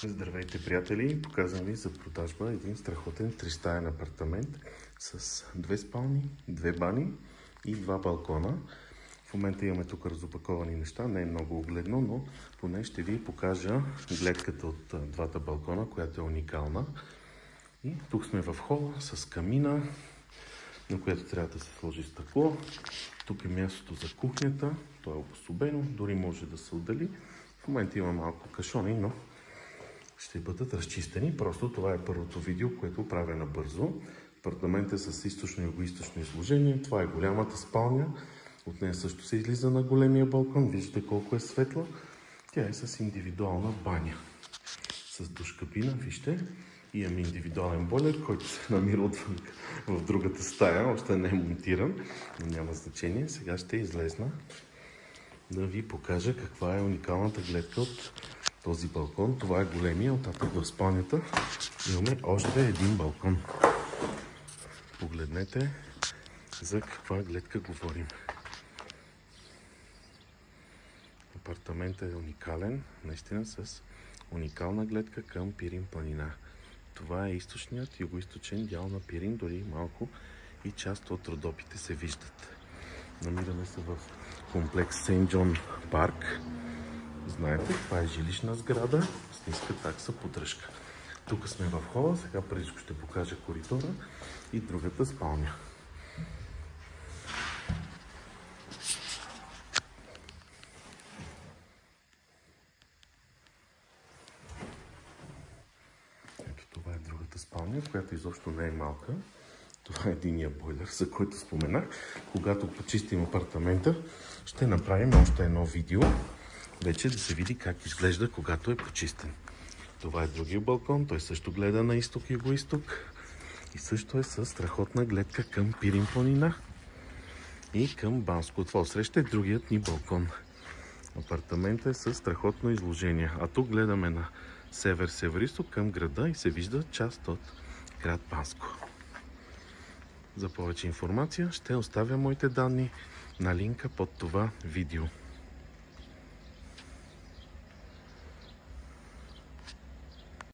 Здравейте, приятели! Показвам ви за продажба един страхотен 3-стаен апартамент с 2 спални, 2 бани и 2 балкона. В момента имаме тук разопаковани неща, не е много огледно, но поне ще ви покажа гледката от двата балкона, която е уникална. И тук сме в хола с камина, на която трябва да се сложи стъкло. Тук е мястото за кухнята, то е обособено, дори може да се отдели. В момента има малко кашони, но ще бъдат разчистени. Просто това е първото видео, което правя набързо. Апартаментът е с източно-югоизточно изложение. Това е голямата спалня. От нея също се излиза на големия балкон. Виждате колко е светла. Тя е с индивидуална баня. С душ-кабина, вижте. И имам индивидуален бойлер, който се намира отвън в другата стая. Още не е монтиран, но няма значение. Сега ще излезна да ви покажа каква е уникалната гледка от този балкон. Това е големия. Оттатък в спалнята имаме още един балкон. Погледнете за каква гледка говорим. Апартаментът е уникален, наистина с уникална гледка към Пирин планина. Това е източният югоизточен дял на Пирин, дори малко и част от Родопите се виждат. Намираме се в комплекс Сейнт Джон парк. Знаете, това е жилищна сграда с ниска такса поддръжка. Тук сме в хола, сега преди ще покажа коридора и другата спалня. Ето това е другата спалня, която изобщо не е малка. Това е единия бойлер, за който споменах. Когато почистим апартамента, ще направим още едно видео, вече да се види как изглежда, когато е почистен. Това е другия балкон, той също гледа на изток-юго-изток и също е със страхотна гледка към Пирин планина и към Банско. Това отсреща е другият ни балкон. Апартаментът е със страхотно изложение, а тук гледаме на север-северо-изток към града и се вижда част от град Банско. За повече информация ще оставя моите данни на линка под това видео.